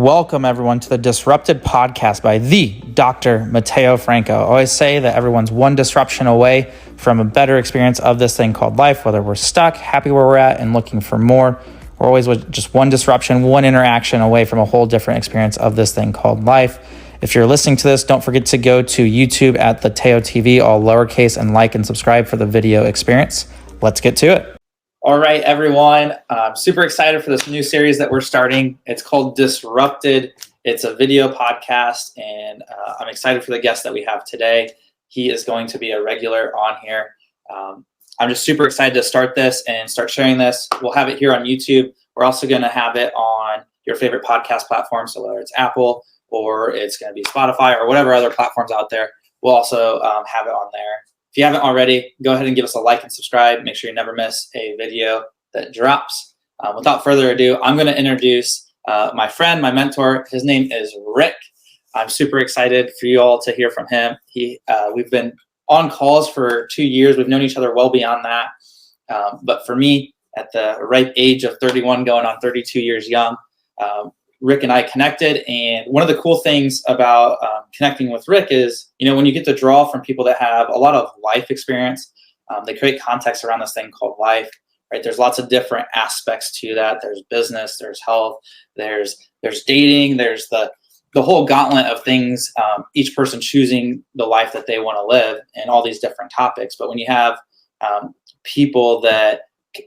Welcome, everyone, to the DisRupted podcast by the Dr. Mateo Franco. I always say that everyone's one disruption away from a better experience of this thing called life, whether we're stuck, happy where we're at, and looking for more. We're always just one disruption, one interaction away from a whole different experience of this thing called life. If you're listening to this, don't forget to go to YouTube at the Teo TV, all lowercase, and like and subscribe for the video experience. Let's get to it. All right, everyone. I'm super excited for this new series that we're starting. It's called DisRupted. It's a video podcast, and I'm excited for the guest that we have today. He is going to be a regular on here. I'm just super excited to start this and start sharing this. We'll have it here on YouTube. We're also going to have it on your favorite podcast platform, so whether it's Apple or it's going to be Spotify or whatever other platforms out there, we'll also have it on there. If you haven't already, go ahead and give us a like and subscribe. Make sure you never miss a video that drops. Without further ado, I'm going to introduce my friend, my mentor. His name is Rick. I'm super excited for you all to hear from him. We've been on calls for 2 years. We've known each other well beyond that. But for me, at the ripe age of 31, going on 32 years young, Rick and I connected, and one of the cool things about connecting with Rick is, when you get to draw from people that have a lot of life experience, they create context around this thing called life, right? There's lots of different aspects to that. There's business, there's health, there's dating, there's the whole gauntlet of things, each person choosing the life that they want to live, and all these different topics. But when you have people that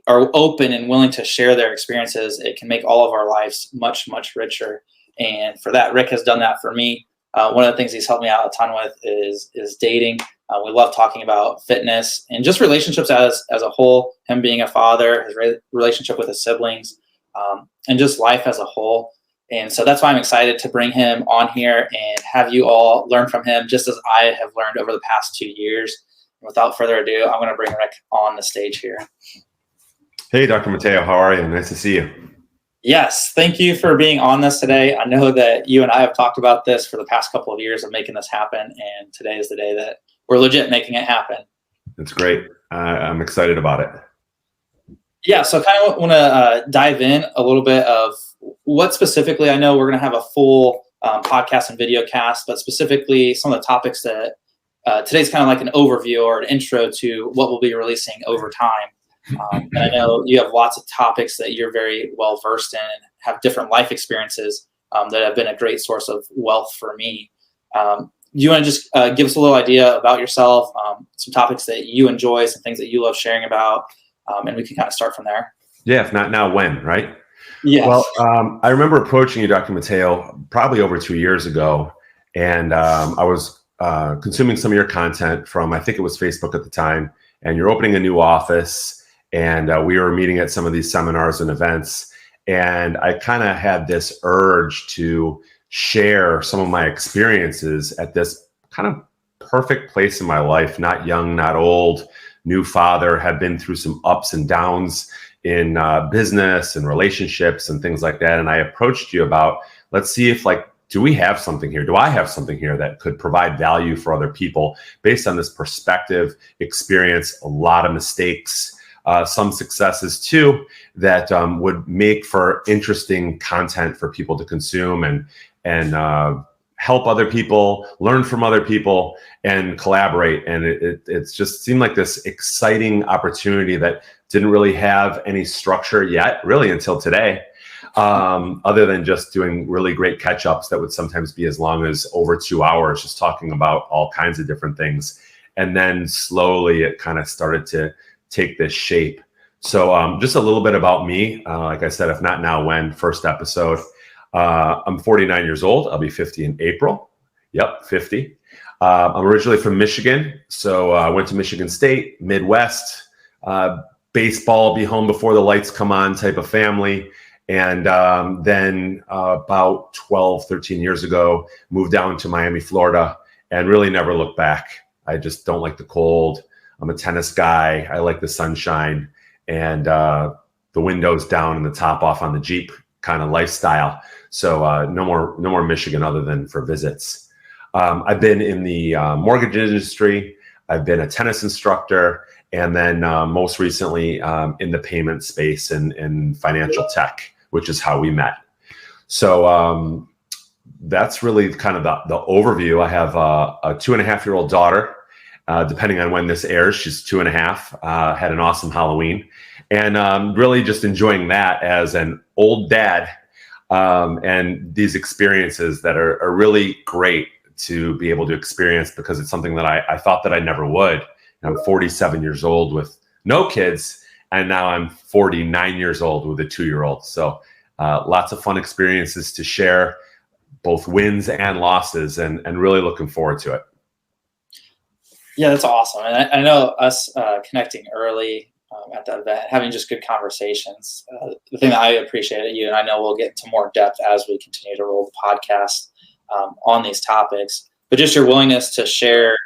are open and willing to share their experiences, it can make all of our lives much, much richer. And for that, Rick has done that for me. One of the things he's helped me out a ton with is dating. We love talking about fitness and just relationships as a whole, him being a father, his relationship with his siblings, and just life as a whole. And so that's why I'm excited to bring him on here and have you all learn from him, just as I have learned over the past 2 years. And without further ado, I'm going to bring Rick on the stage here. Hey, Dr. Mateo, how are you? Nice to see you. Yes, thank you for being on this today. I know that you and I have talked about this for the past couple of years of making this happen, and today is the day that we're legit making it happen. That's great. I'm excited about it. Yeah, so I kind of want to dive in a little bit of what specifically, I know we're going to have a full podcast and video cast, but specifically some of the topics that today's kind of like an overview or an intro to what we'll be releasing over time. And I know you have lots of topics that you're very well versed in and have different life experiences that have been a great source of wealth for me. Do you want to just give us a little idea about yourself, some topics that you enjoy, some things that you love sharing about, and we can kind of start from there? Yeah, if not now, when, right? Yes. Well, I remember approaching you, Dr. Mateo, probably over 2 years ago, and I was consuming some of your content from, I think it was Facebook at the time, and you're opening a new office. And we were meeting at some of these seminars and events. And I kind of had this urge to share some of my experiences at this kind of perfect place in my life, not young, not old, new father, had been through some ups and downs in business and relationships and things like that. And I approached you about, let's see if do we have something here? Do I have something here that could provide value for other people based on this perspective, experience, a lot of mistakes, some successes too, that would make for interesting content for people to consume and help other people, learn from other people, and collaborate. And it's just seemed like this exciting opportunity that didn't really have any structure yet, really until today, other than just doing really great catch-ups that would sometimes be as long as over 2 hours, just talking about all kinds of different things. And then slowly it kind of started to take this shape. So just a little bit about me. Like I said, if not now, when? First episode. I'm 49 years old. I'll be 50 in April. Yep, 50. I'm originally from Michigan. So I went to Michigan State, Midwest, baseball, be home before the lights come on type of family. And then about 12, 13 years ago, moved down to Miami, Florida, and really never looked back. I just don't like the cold. I'm a tennis guy. I like the sunshine and the windows down and the top off on the Jeep kind of lifestyle. So no more Michigan other than for visits. I've been in the mortgage industry. I've been a tennis instructor, and then most recently in the payment space and financial tech, which is how we met. So that's really kind of the overview. I have a 2.5-year-old daughter. Depending on when this airs, she's 2.5. Had an awesome Halloween, and really just enjoying that as an old dad, and these experiences that are really great to be able to experience, because it's something that I thought that I never would. I'm 47 years old with no kids, and now I'm 49 years old with a 2-year-old. So lots of fun experiences to share, both wins and losses, and really looking forward to it. Yeah, that's awesome. And I know us connecting early at the event, having just good conversations. The thing that I appreciate at you, and I know we'll get into more depth as we continue to roll the podcast on these topics, but just your willingness to share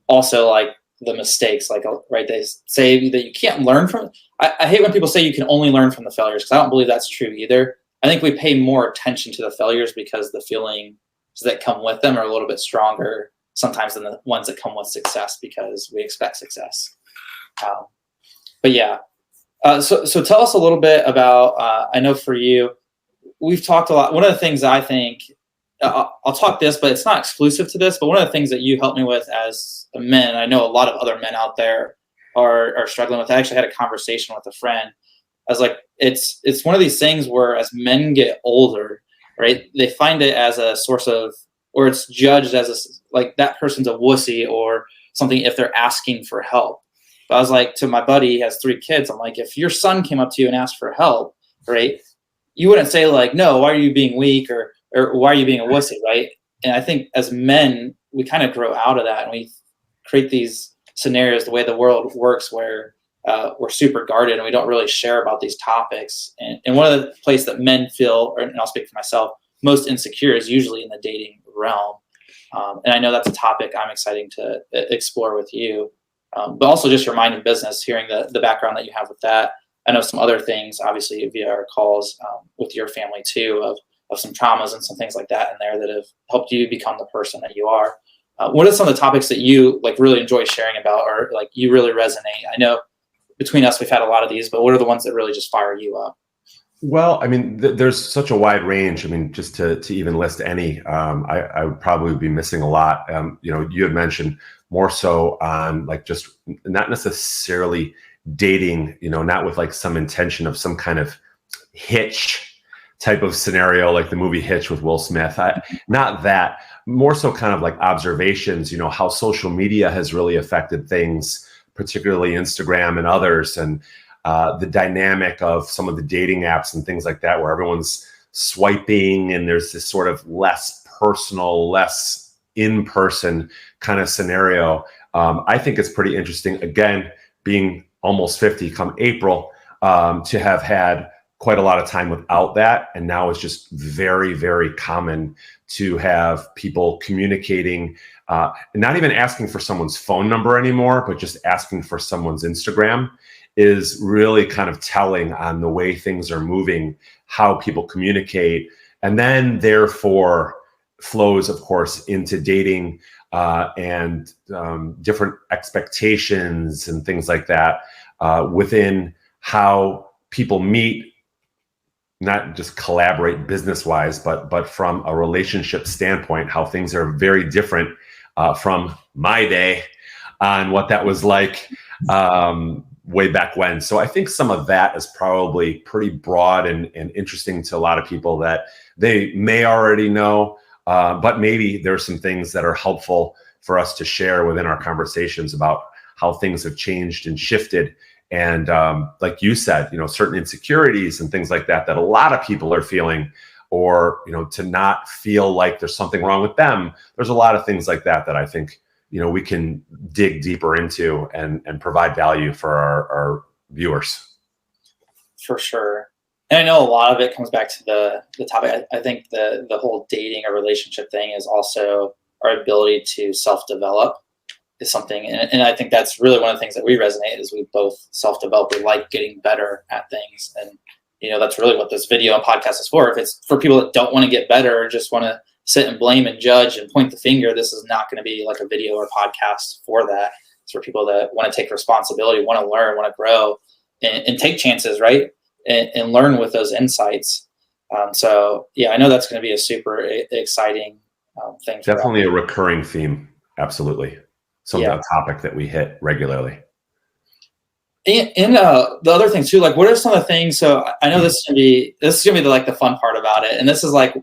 also like the mistakes, like, right, they say that you can't learn from. I hate when people say you can only learn from the failures, because I don't believe that's true either. I think we pay more attention to the failures because the feelings that come with them are a little bit stronger sometimes than the ones that come with success, because we expect success. But yeah, so tell us a little bit about, I know for you, we've talked a lot. One of the things I think, I'll talk this, but it's not exclusive to this, but one of the things that you helped me with as a man, I know a lot of other men out there are struggling with. I actually had a conversation with a friend. I was like, it's one of these things where as men get older, right, they find it as a source of, or it's judged as like that person's a wussy or something if they're asking for help. But I was like, to my buddy, he has 3 kids. I'm like, if your son came up to you and asked for help, right, you wouldn't say like, no, why are you being weak, or why are you being a wussy, right? And I think as men, we kind of grow out of that, and we create these scenarios the way the world works where we're super guarded and we don't really share about these topics. And one of the places that men feel, and I'll speak for myself, most insecure is usually in the dating realm. And I know that's a topic I'm excited to explore with you. But also just your mind in business, hearing the background that you have with that. I know some other things, obviously, via our calls with your family too, of some traumas and some things like that in there that have helped you become the person that you are. What are some of the topics that you like really enjoy sharing about, or like you really resonate? I know between us, we've had a lot of these, but what are the ones that really just fire you up? Well, I mean, there's such a wide range. I mean, just to even list any, I would probably be missing a lot. You had mentioned more so on like just not necessarily dating, not with like some intention of some kind of hitch type of scenario, like the movie Hitch with Will Smith. Not that, more so kind of like observations, how social media has really affected things, particularly Instagram and others, and the dynamic of some of the dating apps and things like that, where everyone's swiping and there's this sort of less personal, less in-person kind of scenario. I think it's pretty interesting, again, being almost 50 come April, to have had quite a lot of time without that. And now it's just very, very common to have people communicating, not even asking for someone's phone number anymore, but just asking for someone's Instagram is really kind of telling on the way things are moving, how people communicate, and then therefore flows, of course, into dating and different expectations and things like that within how people meet, not just collaborate business-wise, but from a relationship standpoint, how things are very different from my day on what that was like way back when. So I think some of that is probably pretty broad and interesting to a lot of people that they may already know, but maybe there's some things that are helpful for us to share within our conversations about how things have changed and shifted. And like you said, certain insecurities and things like that a lot of people are feeling, or, to not feel like there's something wrong with them. There's a lot of things like that I think, we can dig deeper into and provide value for our viewers. For sure. And I know a lot of it comes back to the topic. I think the whole dating or relationship thing is also our ability to self-develop is something. And I think that's really one of the things that we resonate is we both self-develop. We like getting better at things. And, that's really what this video and podcast is for. If it's for people that don't want to get better or just want to sit and blame and judge and point the finger, this is not going to be like a video or podcast for that. It's for people that want to take responsibility, want to learn, want to grow, and take chances, right? And learn with those insights. So yeah, I know that's going to be a super exciting thing for Definitely us. a recurring theme. Absolutely. Yeah. A topic that we hit regularly. And the other thing too, like what are some of the things, so I know this is gonna be the fun part about it. And this is like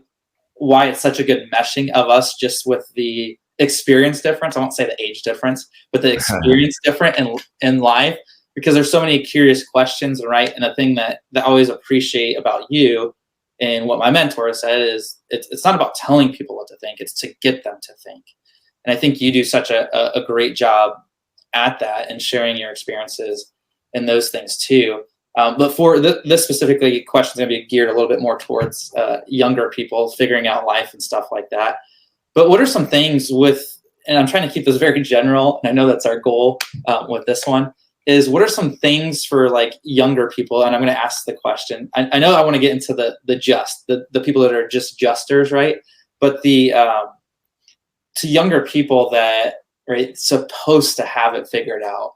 why it's such a good meshing of us just with the experience difference. I won't say the age difference, but the experience different in life, because there's so many curious questions, right? And the thing that I always appreciate about you and what my mentor said is it's not about telling people what to think, it's to get them to think. And I think you do such a great job at that and sharing your experiences and those things too. But for this specifically question is going to be geared a little bit more towards younger people figuring out life and stuff like that. But what are some things and I'm trying to keep this very general, and I know that's our goal with this one, is what are some things for like younger people? And I'm going to ask the question. I know I want to get into the people that are just justers, right? But to younger people that, right, supposed to have it figured out,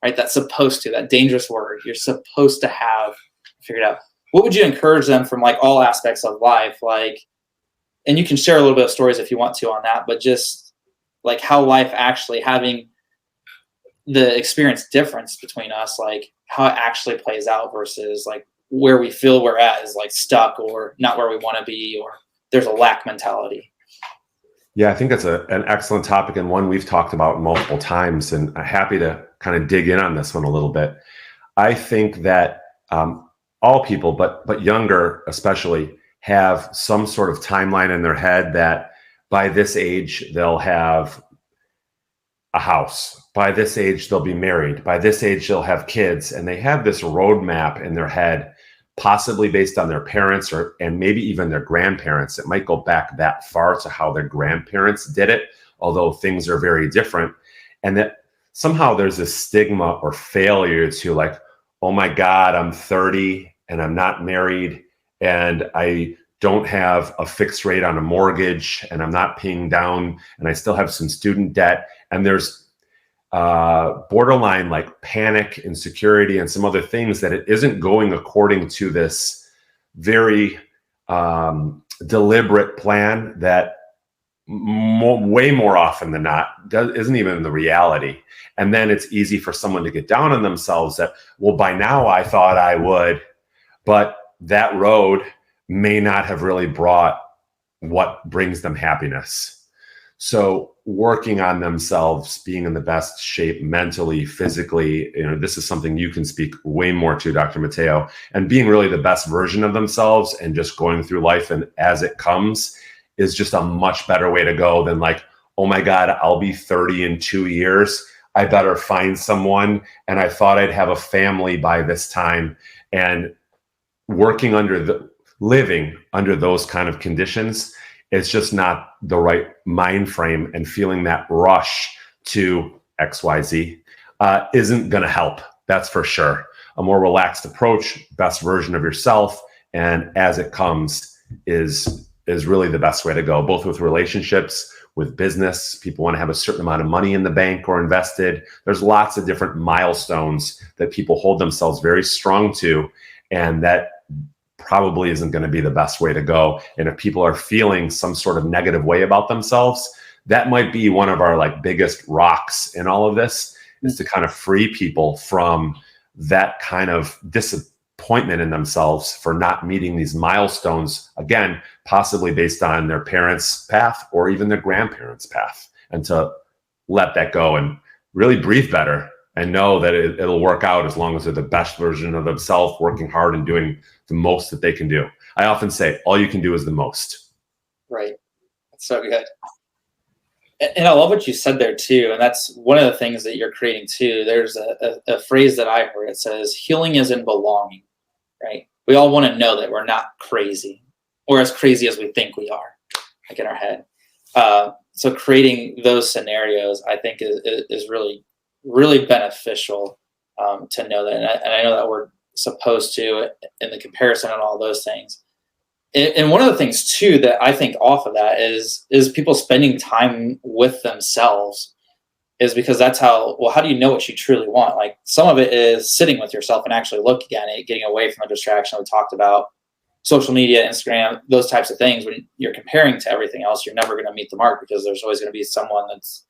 right? That's supposed to, that dangerous word, you're supposed to have figured out. What would you encourage them from like all aspects of life? Like, and you can share a little bit of stories if you want to on that, but just like how life actually having the experience difference between us, like how it actually plays out versus like where we feel we're at is like stuck or not where we want to be, or there's a lack mentality. Yeah, I think that's an excellent topic and one we've talked about multiple times, and I'm happy to kind of dig in on this one a little bit. I think that all people, but younger especially, have some sort of timeline in their head that by this age they'll have a house, by this age they'll be married, by this age they'll have kids, and they have this roadmap in their head, possibly based on their parents and maybe even their grandparents. It might go back that far to how their grandparents did it, although things are very different. And that somehow there's a stigma or failure to like, oh my God, I'm 30 and I'm not married and I don't have a fixed rate on a mortgage and I'm not paying down and I still have some student debt. And there's borderline like panic, insecurity, and some other things that it isn't going according to this very deliberate plan that way more often than not isn't even the reality. And then it's easy for someone to get down on themselves that, well, by now I thought I would, but that road may not have really brought what brings them happiness. So working on themselves, being in the best shape mentally, physically, this is something you can speak way more to, Dr. Mateo, and being really the best version of themselves and just going through life and as it comes is just a much better way to go than like, oh my God, I'll be 30 in 2 years. I better find someone. And I thought I'd have a family by this time. And living under those kind of conditions, it's just not the right mind frame, and feeling that rush to XYZ isn't going to help. That's for sure. A more relaxed approach, best version of yourself, and as it comes is really the best way to go, both with relationships, with business. People want to have a certain amount of money in the bank or invested. There's lots of different milestones that people hold themselves very strong to, and that probably isn't going to be the best way to go. And if people are feeling some sort of negative way about themselves, that might be one of our like biggest rocks in all of this, is to kind of free people from that kind of disappointment in themselves for not meeting these milestones, again, possibly based on their parents' path or even their grandparents' path, and to let that go and really breathe better and know that it'll work out as long as they're the best version of themselves, working hard and doing the most that they can do. I often say, all you can do is the most. Right. That's so good. And I love what you said there too. And that's one of the things that you're creating too. There's a phrase that I heard. It says, healing is in belonging, right? We all want to know that we're not crazy or as crazy as we think we are, like in our head. So creating those scenarios, I think is really, really beneficial to know that. And I know that we're supposed to in the comparison and all those things. And one of the things too that I think off of that is people spending time with themselves, is because that's how do you know what you truly want? Like some of it is sitting with yourself and actually looking at it, getting away from the distraction we talked about social media, Instagram, those types of things, when you're comparing to everything else, you're never going to meet the mark because there's always going to be someone that's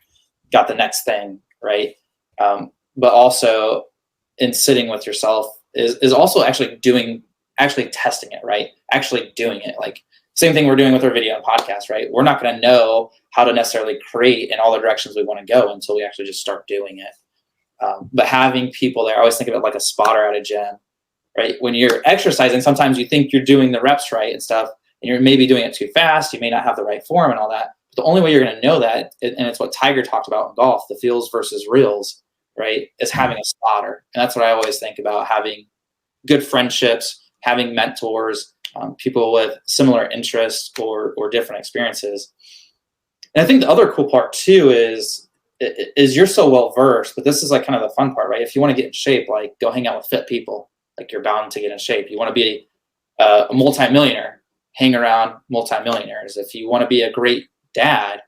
got the next thing, right? But also in sitting with yourself is also actually testing it, right? Actually doing it. Like same thing we're doing with our video and podcast, right? We're not going to know how to necessarily create in all the directions we want to go until we actually just start doing it. But having people there, I always think of it like a spotter at a gym, right? When you're exercising, sometimes you think you're doing the reps right and stuff, and you're maybe doing it too fast. You may not have the right form and all that. But the only way you're going to know that, and it's what Tiger talked about in golf, the feels versus reals, right, is having a spotter. And that's what I always think about, having good friendships, having mentors, people with similar interests or different experiences. And I think the other cool part too is you're so well versed, but this is like kind of the fun part, right? If you want to get in shape, like go hang out with fit people, like you're bound to get in shape. You want to be a multimillionaire, hang around multimillionaires. If you want to be a great dad,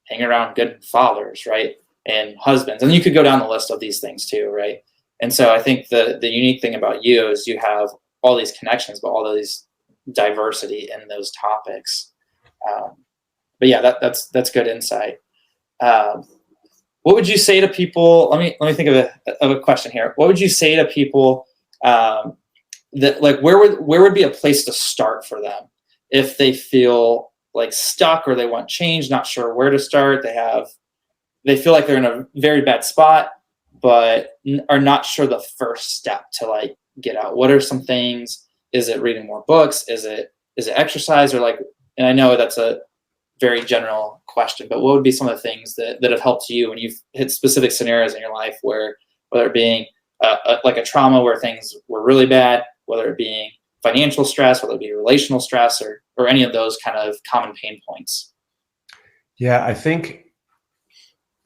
hang around good fathers, right? And husbands. And you could go down the list of these things too, right? And so I think the unique thing about you is you have all these connections, but all these diversity in those topics. But yeah, that's good insight. What would you say to people? Let me think of a question here. What would you say to people that like where would be a place to start for them if they feel like stuck or they want change, not sure where to start? They feel like they're in a very bad spot, but are not sure the first step to like get out. What are some things? Is it reading more books? Is it exercise? Or like, and I know that's a very general question, but what would be some of the things that have helped you when you've hit specific scenarios in your life where, whether it being like a trauma where things were really bad, whether it being financial stress, whether it be relational stress, or any of those kind of common pain points? Yeah, I think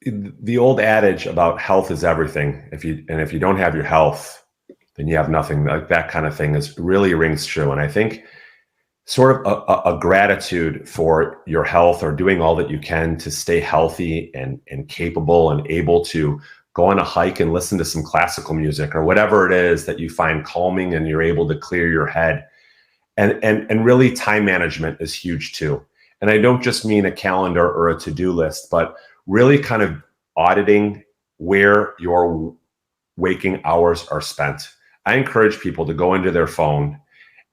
the old adage about health is everything. If you don't have your health, then you have nothing. Like that kind of thing really rings true. And I think sort of a gratitude for your health, or doing all that you can to stay healthy and capable and able to go on a hike and listen to some classical music or whatever it is that you find calming and you're able to clear your head. And really time management is huge too. And I don't just mean a calendar or a to-do list, but really kind of auditing where your waking hours are spent. I encourage people to go into their phone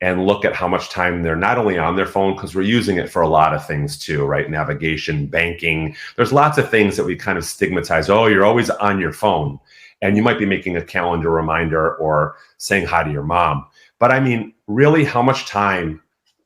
and look at how much time they're not only on their phone, because we're using it for a lot of things too, right? Navigation, banking. There's lots of things that we kind of stigmatize. Oh, you're always on your phone. And you might be making a calendar reminder or saying hi to your mom. But I mean, really, how much time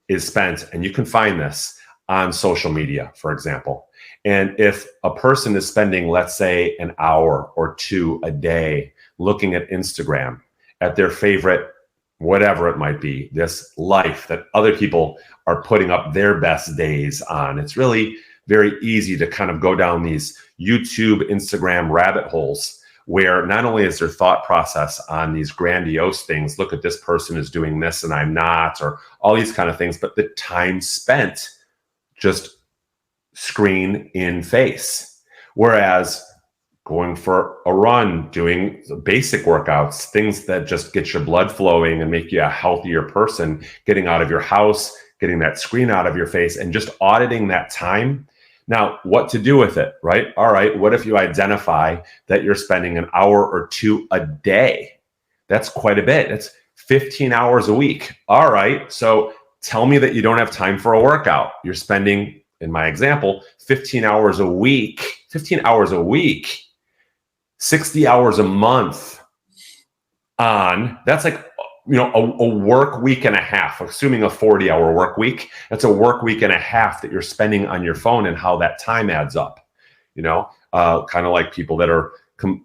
is spent, and you can find this on social media, for example. And if a person is spending, let's say, an hour or two a day looking at Instagram, at their favorite, whatever it might be, this life that other people are putting up their best days on, it's really very easy to kind of go down these YouTube, Instagram rabbit holes where not only is their thought process on these grandiose things, look at this person is doing this and I'm not, or all these kind of things, but the time spent just screen in face. Whereas going for a run, doing basic workouts, things that just get your blood flowing and make you a healthier person, getting out of your house, getting that screen out of your face, and just auditing that time. Now, what to do with it, right? All right, what if you identify that you're spending an hour or two a day? That's quite a bit. It's 15 hours a week. All right, so tell me that you don't have time for a workout. You're spending, in my example, 15 hours a week, 60 hours a month on, that's like, a work week and a half, assuming a 40-hour work week. That's a work week and a half that you're spending on your phone, and how that time adds up, kind of like people that are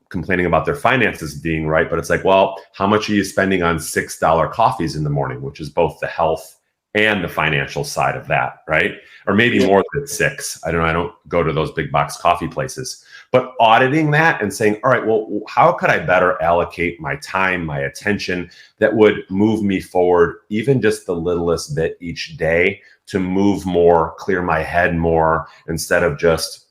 complaining about their finances being right. But it's like, well, how much are you spending on $6 coffees in the morning, which is both the health and the financial side of that, right? Or maybe more than 6. I don't know. I don't go to those big box coffee places. But auditing that and saying, all right, well, how could I better allocate my time, my attention that would move me forward even just the littlest bit each day to move more, clear my head more, instead of just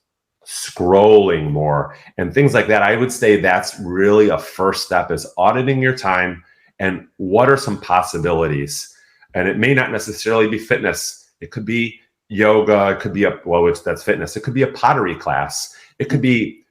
scrolling more and things like that. I would say that's really a first step, is auditing your time and what are some possibilities. And it may not necessarily be fitness. It could be yoga. It could be that's fitness. It could be a pottery class. It could be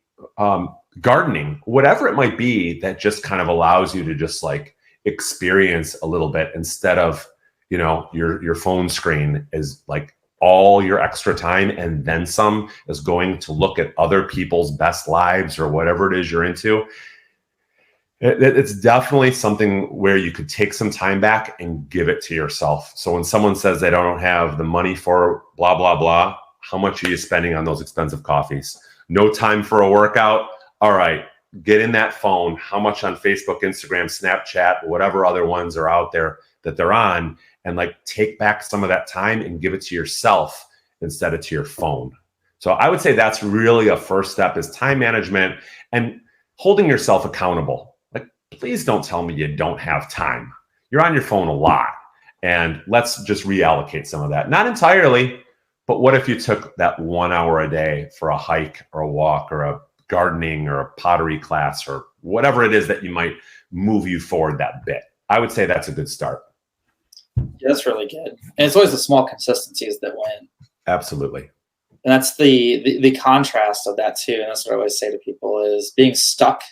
gardening, whatever it might be that just kind of allows you to just like experience a little bit instead of, your phone screen is like all your extra time and then some is going to look at other people's best lives or whatever it is you're into. It's definitely something where you could take some time back and give it to yourself. So when someone says they don't have the money for blah, blah, blah, how much are you spending on those expensive coffees? No time for a workout. All right, get in that phone. How much on Facebook, Instagram, Snapchat, whatever other ones are out there that they're on, and like take back some of that time and give it to yourself instead of to your phone. So I would say that's really a first step, is time management and holding yourself accountable. Please don't tell me you don't have time. You're on your phone a lot, and let's just reallocate some of that. Not entirely, but what if you took that 1 hour a day for a hike or a walk or a gardening or a pottery class or whatever it is that you might move you forward that bit? I would say that's a good start. Yeah, that's really good. And it's always the small consistencies that win. Absolutely. And that's the contrast of that too. And that's what I always say to people is being stuck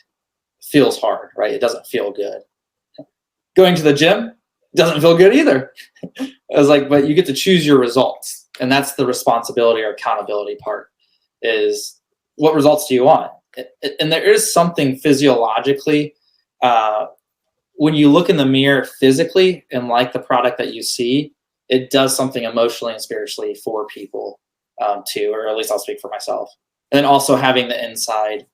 feels hard, right? It doesn't feel good. Going to the gym doesn't feel good either. I was like, but you get to choose your results. And that's the responsibility or accountability part, is what results do you want? And there is something physiologically, when you look in the mirror physically and like the product that you see, it does something emotionally and spiritually for people too, or at least I'll speak for myself. And then also having the inside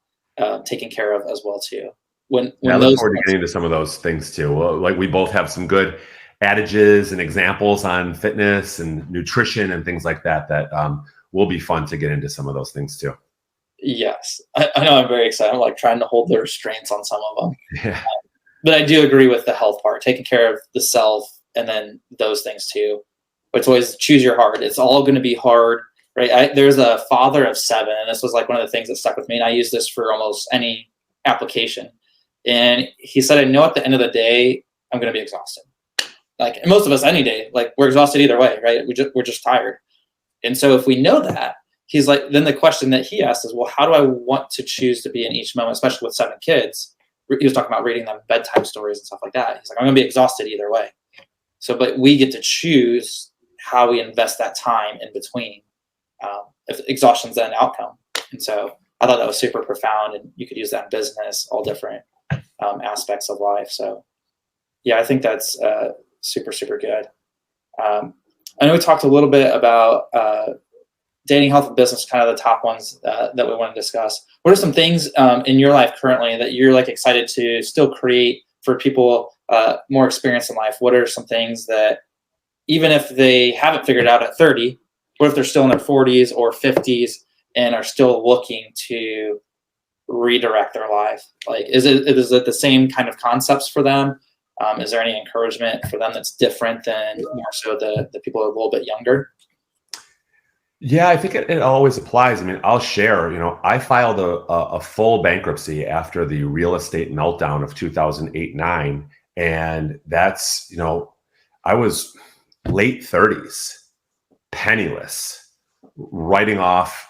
taken care of as well too. When I look forward to getting into some of those things too. Like we both have some good adages and examples on fitness and nutrition and things like that will be fun to get into some of those things too. Yes, I know. I'm very excited. I'm like trying to hold the restraints on some of them. Yeah. But I do agree with the health part, taking care of the self and then those things too. It's always choose your heart. It's all going to be hard, right? There's a father of 7, and this was like one of the things that stuck with me. And I use this for almost any application. And he said, I know at the end of the day, I'm going to be exhausted. Like, and most of us any day, like we're exhausted either way, right? We're just tired. And so if we know that, he's like, then the question that he asked is, well, how do I want to choose to be in each moment, especially with 7 kids? He was talking about reading them bedtime stories and stuff like that. He's like, I'm going to be exhausted either way. So, but we get to choose how we invest that time in between. If exhaustion's then an outcome. And so I thought that was super profound, and you could use that in business, all different aspects of life. So yeah, I think that's super, super good. I know we talked a little bit about dating, health, and business, kind of the top ones that we want to discuss. What are some things in your life currently that you're like excited to still create for people more experience in life? What are some things that, even if they haven't figured it out at 30, what if they're still in their 40s or 50s and are still looking to redirect their life? Like, is it the same kind of concepts for them? Is there any encouragement for them that's different than more so the people who are a little bit younger? Yeah, I think it always applies. I mean, I'll share, I filed a full bankruptcy after the real estate meltdown of 2008-9. And that's, I was late 30s, penniless, writing off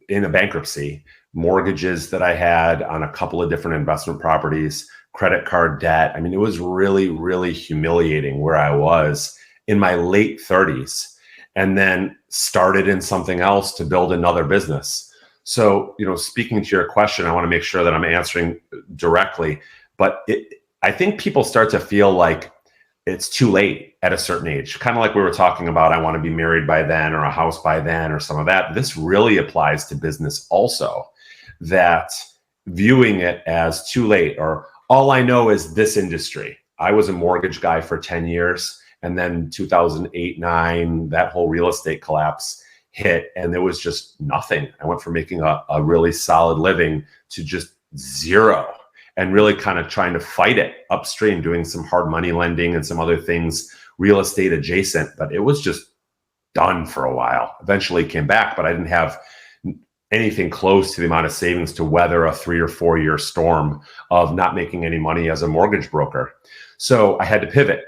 in a bankruptcy, mortgages that I had on a couple of different investment properties, credit card debt. I mean, it was really, really humiliating where I was in my late 30s, and then started in something else to build another business. So, speaking to your question, I want to make sure that I'm answering directly, but I think people start to feel like it's too late at a certain age, kind of like we were talking about, I want to be married by then, or a house by then, or some of that. This really applies to business also, that viewing it as too late, or all I know is this industry. I was a mortgage guy for 10 years. And then 2008-9, that whole real estate collapse hit, and there was just nothing. I went from making a really solid living to just zero, and really kind of trying to fight it upstream, doing some hard money lending and some other things, real estate adjacent, but it was just done for a while. Eventually came back, but I didn't have anything close to the amount of savings to weather a 3 or 4 year storm of not making any money as a mortgage broker. So I had to pivot.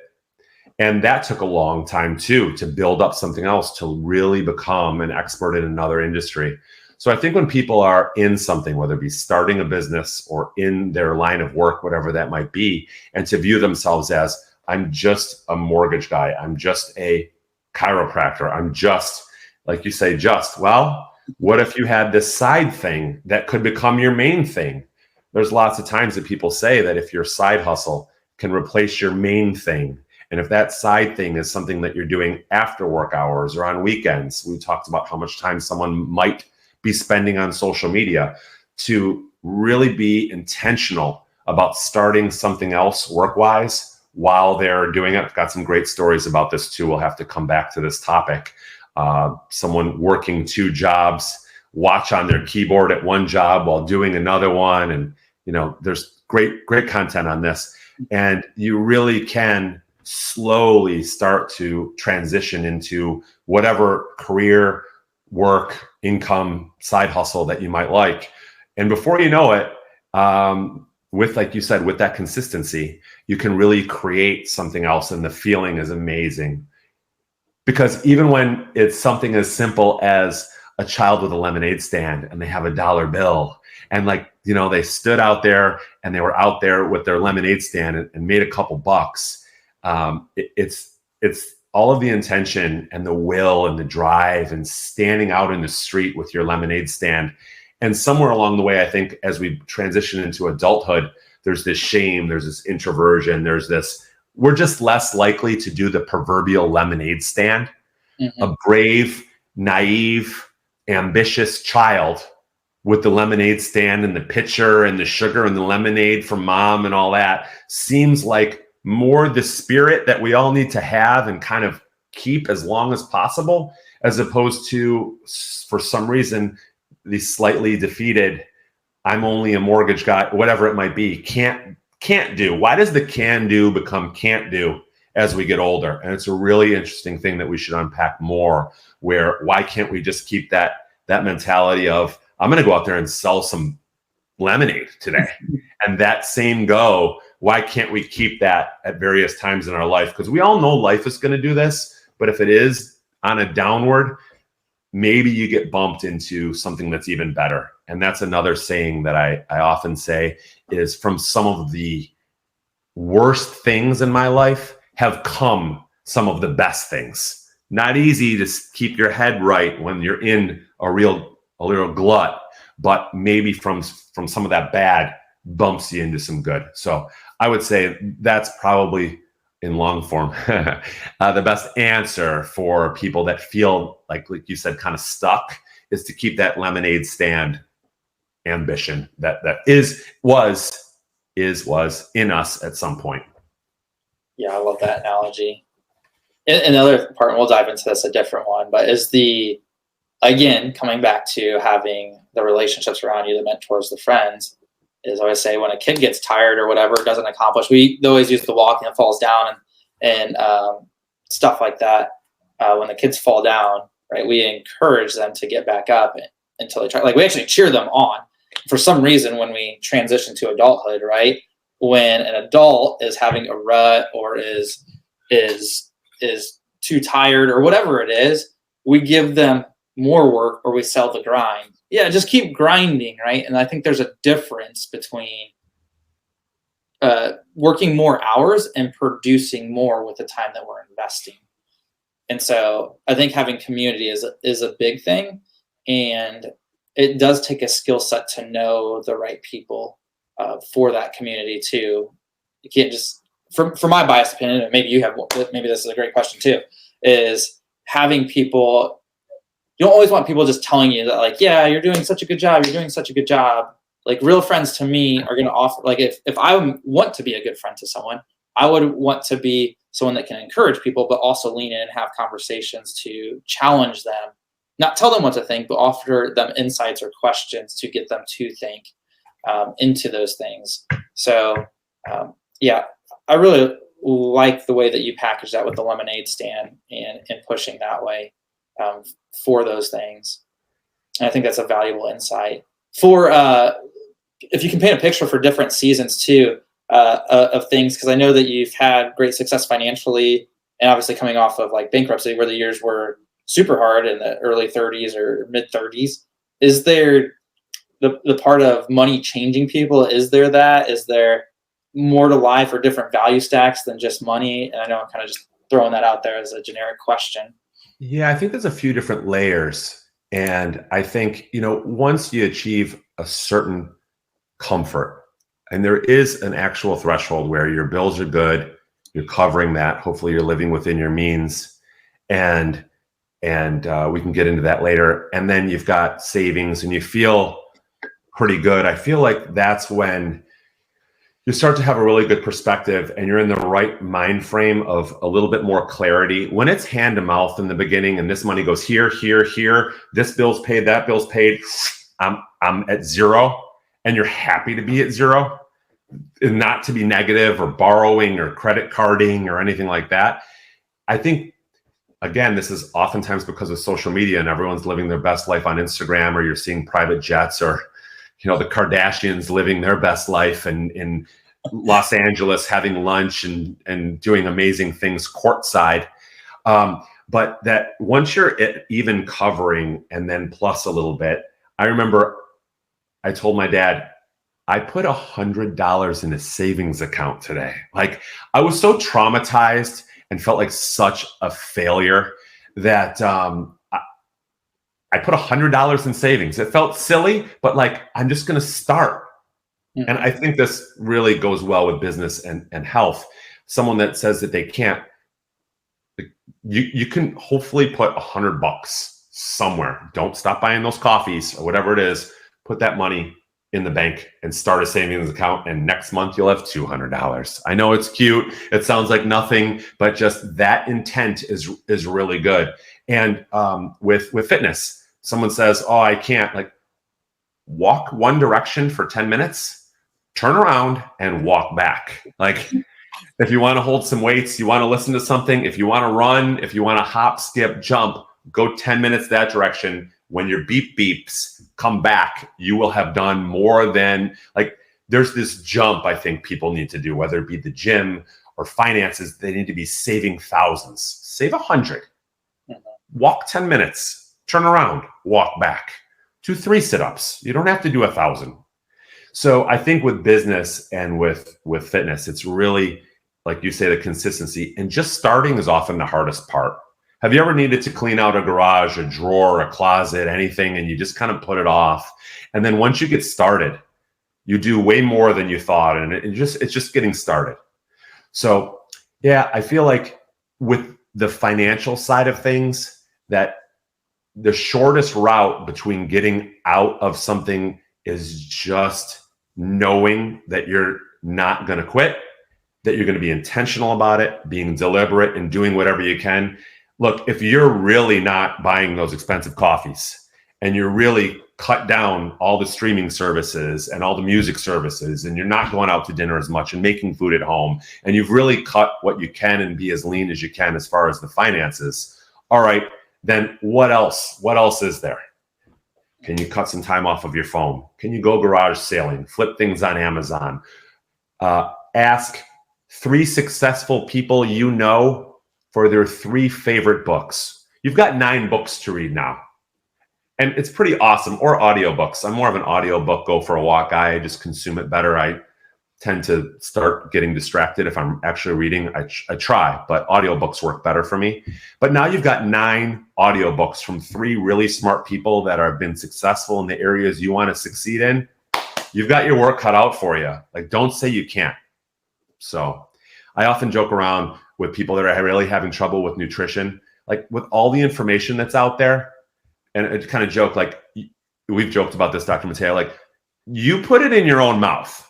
And that took a long time too, to build up something else, to really become an expert in another industry. So I think when people are in something, whether it be starting a business or in their line of work, whatever that might be, and to view themselves as, I'm just a mortgage guy, I'm just a chiropractor, I'm just, like you say, well, what if you had this side thing that could become your main thing? There's lots of times that people say that if your side hustle can replace your main thing, and if that side thing is something that you're doing after work hours or on weekends, we talked about how much time someone might be spending on social media, to really be intentional about starting something else work-wise while they're doing it. I've got some great stories about this too. We'll have to come back to this topic. Someone working 2 jobs, watch on their keyboard at one job while doing another one. And, there's great content on this. And you really can slowly start to transition into whatever career, work, income, side hustle that you might like. And before you know it, with, like you said, with that consistency, you can really create something else. And the feeling is amazing. Because even when it's something as simple as a child with a lemonade stand and they have a $1 bill, and they stood out there and they were out there with their lemonade stand and made a couple bucks. It's all of the intention and the will and the drive and standing out in the street with your lemonade stand. And somewhere along the way, I think as we transition into adulthood, there's this shame, there's this introversion, we're just less likely to do the proverbial lemonade stand. Mm-hmm. A brave, naive, ambitious child with the lemonade stand and the pitcher and the sugar and the lemonade from mom and all that seems like more the spirit that we all need to have and kind of keep as long as possible, as opposed to, for some reason, the slightly defeated, I'm only a mortgage guy, whatever it might be, can't do. Why does the can do become can't do as we get older? And it's a really interesting thing that we should unpack more, where why can't we just keep that mentality of, I'm going to go out there and sell some lemonade today. And that same go, why can't we keep that at various times in our life? Because we all know life is going to do this, but if it is on a downward, maybe you get bumped into something that's even better. And that's another saying that I often say is, from some of the worst things in my life have come some of the best things. Not easy to keep your head right when you're in a real glut, but maybe from some of that bad bumps you into some good. So I would say that's probably, in long form, the best answer for people that feel like you said, kind of stuck, is to keep that lemonade stand ambition that was in us at some point. Yeah, I love that analogy. Another part, and we'll dive into this, a different one, but is again, coming back to having the relationships around you, the mentors, the friends, is I always say, when a kid gets tired or whatever, doesn't accomplish, we always use the walking and falls down and stuff like that. When the kids fall down, right, we encourage them to get back up until they try. We actually cheer them on. For some reason, when we transition to adulthood, right, when an adult is having a rut or is too tired or whatever it is, we give them more work or we sell the grind. Yeah, just keep grinding, right? And I think there's a difference between working more hours and producing more with the time that we're investing. And so I think having community is a big thing, and it does take a skill set to know the right people for that community too. You can't just, for my biased opinion, and maybe this is a great question too, is having people. You don't always want people just telling you that, yeah, you're doing such a good job. You're doing such a good job. Real friends to me are going to offer, if I want to be a good friend to someone, I would want to be someone that can encourage people, but also lean in and have conversations to challenge them, not tell them what to think, but offer them insights or questions to get them to think into those things. So, yeah, I really like the way that you package that with the lemonade stand and pushing that way. For those things. And I think that's a valuable insight for, if you can paint a picture for different seasons too, of things, because I know that you've had great success financially And obviously coming off of like bankruptcy where the years were super hard in the early 30s or mid 30s, is there the part of money changing people? Is there more to life or different value stacks than just money? And I know I'm kind of just throwing that out there as a generic question. Yeah, I think there's a few different layers. And I think, once you achieve a certain comfort, and there is an actual threshold where your bills are good, you're covering that. Hopefully you're living within your means. And we can get into that later. And then you've got savings and you feel pretty good. I feel like that's when you start to have a really good perspective and you're in the right mind frame of a little bit more clarity. When it's hand to mouth in the beginning and this money goes here, here, here, this bill's paid, that bill's paid, I'm at zero, and you're happy to be at zero and not to be negative or borrowing or credit carding or anything like that. I think, again, this is oftentimes because of social media and everyone's living their best life on Instagram, or you're seeing private jets, or the Kardashians living their best life and in Los Angeles having lunch and doing amazing things courtside. But that once you're at even covering and then plus a little bit, I remember I told my dad, I put $100 in a savings account today. Like, I was so traumatized and felt like such a failure that I put $100 in savings. It felt silly, but like, I'm just going to start. Mm-hmm. And I think this really goes well with business and health. Someone that says that they can't, you can hopefully put $100 somewhere. Don't stop buying those coffees or whatever it is. Put that money in the bank and start a savings account. And next month you'll have $200. I know it's cute. It sounds like nothing, but just that intent is really good. And with fitness, someone says, oh, I can't, like, walk one direction for 10 minutes, turn around and walk back. Like, if you want to hold some weights, you want to listen to something, if you want to run, if you want to hop, skip, jump, go 10 minutes that direction. When your beep beeps, come back. You will have done more than, like, there's this jump I think people need to do, whether it be the gym or finances. They need to be saving thousands. Save 100. Walk 10 minutes. Turn around, walk back. 2-3 sit-ups. You don't have to do 1,000. So I think with business and with fitness, it's really, like you say, the consistency. And just starting is often the hardest part. Have you ever needed to clean out a garage, a drawer, a closet, anything, and you just kind of put it off? And then once you get started, you do way more than you thought, and it's just getting started. So yeah, I feel like with the financial side of things, that the shortest route between getting out of something is just knowing that you're not going to quit, that you're going to be intentional about it, being deliberate and doing whatever you can. Look, if you're really not buying those expensive coffees and you're really cut down all the streaming services and all the music services, and you're not going out to dinner as much and making food at home, and you've really cut what you can and be as lean as you can as far as the finances, all right, then what else? What else is there? Can you cut some time off of your phone? Can you go garage sailing, flip things on Amazon? Ask 3 successful people you know for their 3 favorite books. You've got 9 books to read now. And it's pretty awesome. Or audiobooks. I'm more of an audiobook, go for a walk guy. I just consume it better. I tend to start getting distracted if I'm actually reading. I try, but audiobooks work better for me. But now you've got 9 audiobooks from 3 really smart people that have been successful in the areas you want to succeed in. You've got your work cut out for you. Like, don't say you can't. So I often joke around with people that are really having trouble with nutrition, like with all the information that's out there. And I kind of joke, like, we've joked about this, Dr. Mateo, like, you put it in your own mouth.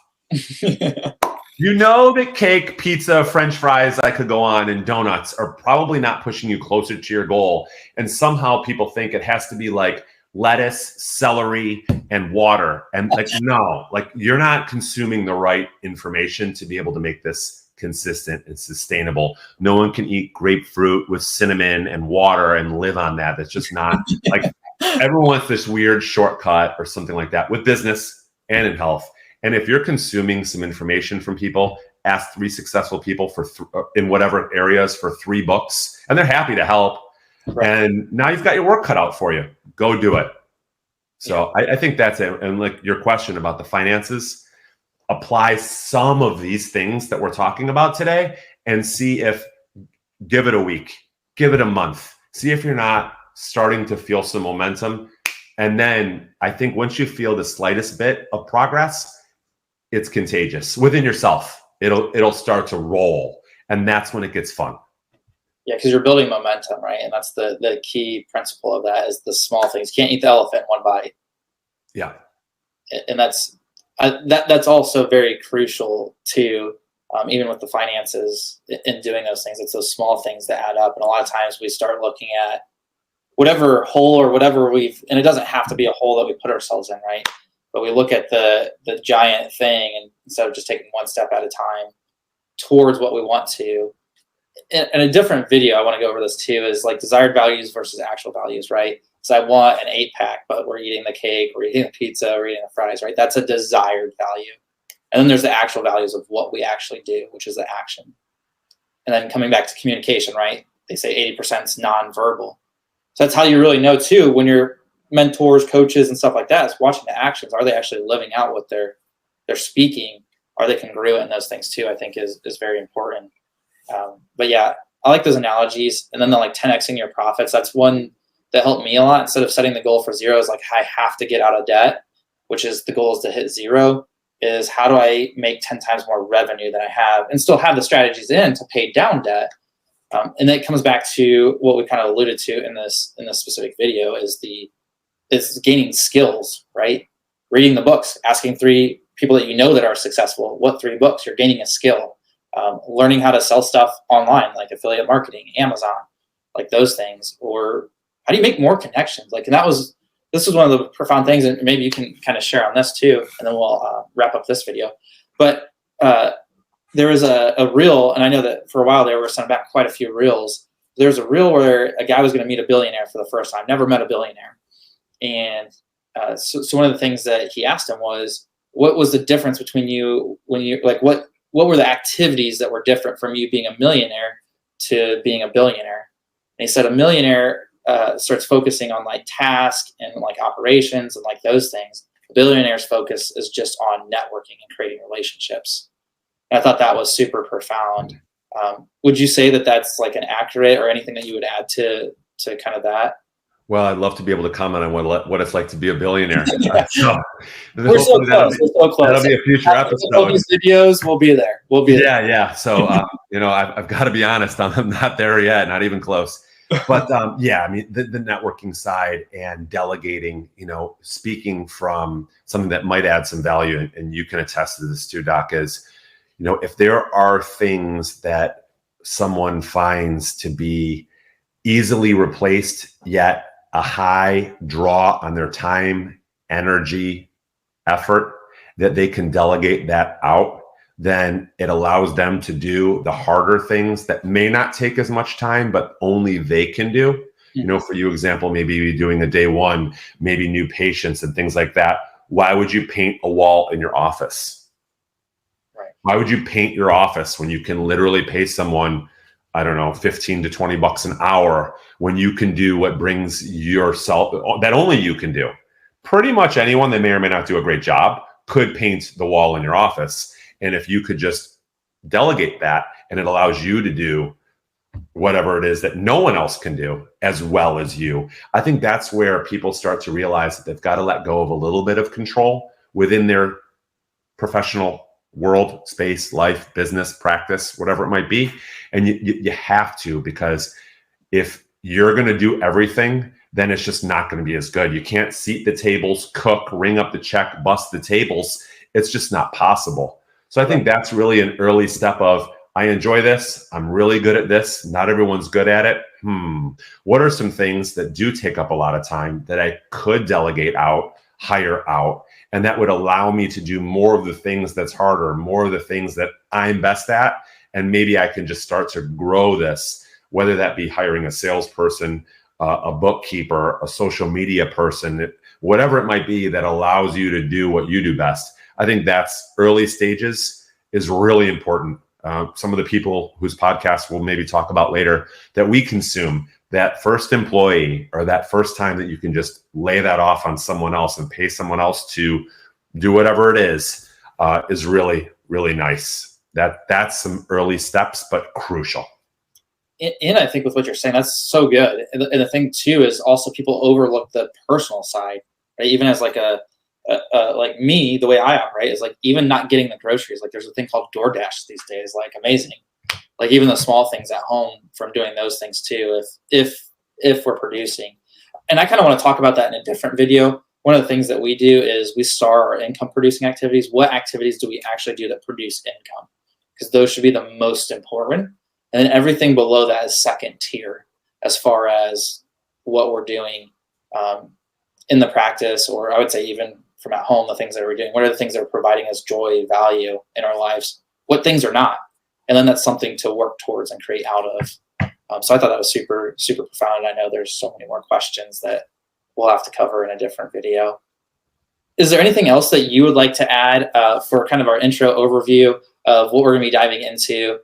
You know that cake, pizza, French fries, I could go on, and donuts are probably not pushing you closer to your goal. And somehow people think it has to be like lettuce, celery, and water. And like, no, like, you're not consuming the right information to be able to make this consistent and sustainable. No one can eat grapefruit with cinnamon and water and live on that. That's just not like, everyone wants this weird shortcut or something like that with business and in health. And if you're consuming some information from people ask 3 successful people for in whatever areas for 3 books, and they're happy to help. Right. And now you've got your work cut out for you. Go do it. So I think that's it. And like your question about the finances, apply some of these things that we're talking about today and see if, give it a week, give it a month, see if you're not starting to feel some momentum. And then I think once you feel the slightest bit of progress, it's contagious within yourself. It'll start to roll. And that's when it gets fun. Yeah, because you're building momentum, right? And that's the key principle of that is the small things. You can't eat the elephant in one bite. Yeah. And that's also very crucial too, even with the finances in doing those things. It's those small things that add up. And a lot of times we start looking at whatever hole or whatever and it doesn't have to be a hole that we put ourselves in, right? But we look at the giant thing and instead of just taking one step at a time towards what we want to. In a different video, I want to go over this too, is like desired values versus actual values, right? So I want an 8-pack, but we're eating the cake, we're eating the pizza, we're eating the fries, right? That's a desired value. And then there's the actual values of what we actually do, which is the action. And then coming back to communication, right? They say 80% is nonverbal. So that's how you really know too, when your mentors, coaches, and stuff like that is watching the actions. Are they actually living out what they're speaking? Are they congruent in those things too? I think is very important. But yeah, I like those analogies. And then the like 10xing your profits. That's one that helped me a lot. Instead of setting the goal for 0 is like, I have to get out of debt, which is the goal is to hit 0, is how do I make 10 times more revenue than I have and still have the strategies in to pay down debt. And then it comes back to what we kind of alluded to in this specific video is gaining skills, right? Reading the books, asking 3 people that you know that are successful, what 3 books, you're gaining a skill. Learning how to sell stuff online, like affiliate marketing, Amazon, like those things, or how do you make more connections? Like, and this was one of the profound things, and maybe you can kind of share on this too, and then we'll wrap up this video. But there was a reel, and I know that for a while they were sending back quite a few reels. There's a reel where a guy was going to meet a billionaire for the first time, never met a billionaire. And so one of the things that he asked him was, what was the difference between you when you, like, what were the activities that were different from you being a millionaire to being a billionaire? And he said a millionaire starts focusing on like task and like operations and like those things. A billionaire's focus is just on networking and creating relationships. And I thought that was super profound. Would you say that that's like an accurate or anything that you would add to kind of that? Well, I'd love to be able to comment on what it's like to be a billionaire. We're so close. That'll be a future episode. All these videos, we'll be there. Yeah. So, I've got to be honest. I'm not there yet, not even close. But I mean, the networking side and delegating, speaking from something that might add some value, and you can attest to this too, Doc, is, if there are things that someone finds to be easily replaced, yet a high draw on their time, energy, effort, that they can delegate that out, then it allows them to do the harder things that may not take as much time, but only they can do. For you example, maybe you're doing a day one, maybe new patients and things like that. Why would you paint a wall in your office? Right. Why would you paint your office when you can literally pay someone, I don't know, 15 to 20 bucks an hour, when you can do what brings yourself, that only you can do? Pretty much anyone that may or may not do a great job could paint the wall in your office. And if you could just delegate that, and it allows you to do whatever it is that no one else can do as well as you, I think that's where people start to realize that they've got to let go of a little bit of control within their professional world, space, life, business, practice, whatever it might be. And you have to, because if you're going to do everything, then it's just not going to be as good. You can't seat the tables, cook, ring up the check, bust the tables. It's just not possible. So I think that's really an early step of, I enjoy this. I'm really good at this. Not everyone's good at it. What are some things that do take up a lot of time that I could delegate out, hire out, and that would allow me to do more of the things that's harder, more of the things that I'm best at, and maybe I can just start to grow this, whether that be hiring a salesperson, a bookkeeper, a social media person, whatever it might be that allows you to do what you do best. I think that's early stages. is really important. Some of the people whose podcasts we'll maybe talk about later that we consume, that first employee or that first time that you can just lay that off on someone else and pay someone else to do whatever it is really, really nice. That's some early steps, but crucial. And I think with what you're saying, that's so good. And the thing too is also people overlook the personal side, right? Even as like like me, the way I operate is like even not getting the groceries. Like there's a thing called DoorDash these days, like amazing. Like even the small things at home from doing those things too, if we're producing. And I kind of want to talk about that in a different video. One of the things that we do is we star our income producing activities. What activities do we actually do that produce income? Because those should be the most important. And then everything below that is second tier as far as what we're doing in the practice, or I would say even from at home, the things that we're doing. What are the things that are providing us joy, value in our lives? What things are not? And then that's something to work towards and create out of. So I thought that was super, super profound. I know there's so many more questions that we'll have to cover in a different video. Is there anything else that you would like to add for kind of our intro overview of what we're going to be diving into?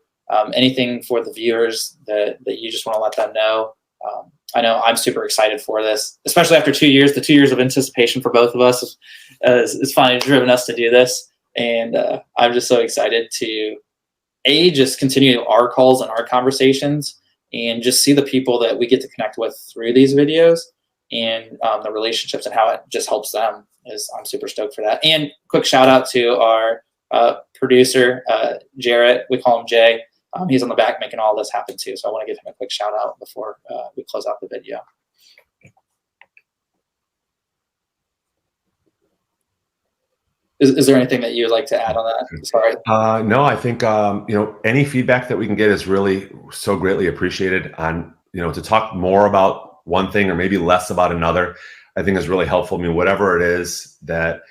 Anything for the viewers that you just want to let them know? I know I'm super excited for this, especially after 2 years. The 2 years of anticipation for both of us is finally driven us to do this. And I'm just so excited to, just continue our calls and our conversations and just see the people that we get to connect with through these videos and the relationships and how it just helps them. I'm super stoked for that. And quick shout out to our producer, Jarrett. We call him Jay. He's on the back making all this happen too. So I want to give him a quick shout out before we close out the video. Is there anything that you would like to add on that? Sorry. No, I think, any feedback that we can get is really so greatly appreciated. On, to talk more about one thing or maybe less about another, I think is really helpful. I mean, whatever it is that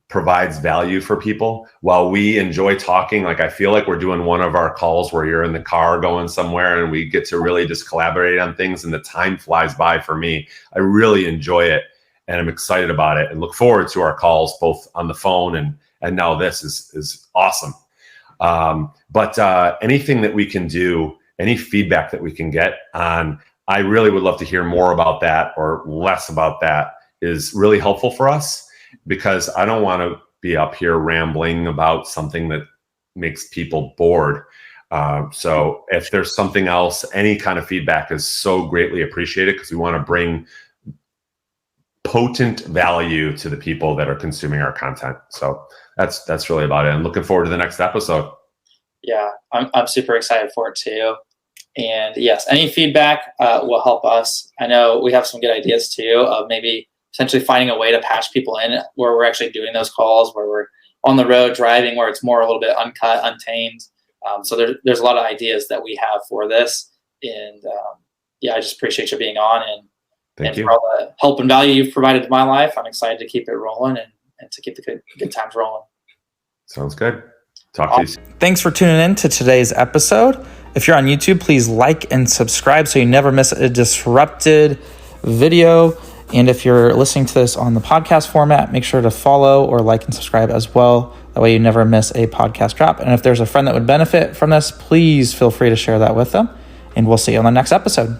provides value for people. While we enjoy talking, like I feel like we're doing one of our calls where you're in the car going somewhere and we get to really just collaborate on things and the time flies by for me. I really enjoy it and I'm excited about it and look forward to our calls both on the phone and now this is awesome. But anything that we can do, any feedback that we can get on, I really would love to hear more about that or less about that is really helpful for us. Because I don't want to be up here rambling about something that makes people bored. So if there's something else, any kind of feedback is so greatly appreciated because we want to bring potent value to the people that are consuming our content. So that's really about it. I'm looking forward to the next episode. Yeah, I'm super excited for it too. And yes, any feedback will help us. I know we have some good ideas too of maybe essentially finding a way to patch people in where we're actually doing those calls, where we're on the road driving, where it's more a little bit uncut, untamed. So there's a lot of ideas that we have for this. And I just appreciate you being on and for all the help and value you've provided to my life. I'm excited to keep it rolling and to keep the good times rolling. Sounds good. Talk to you soon. Thanks for tuning in to today's episode. If you're on YouTube, please like and subscribe so you never miss a disrupted video. And if you're listening to this on the podcast format, make sure to follow or like and subscribe as well. That way you never miss a podcast drop. And if there's a friend that would benefit from this, please feel free to share that with them. And we'll see you on the next episode.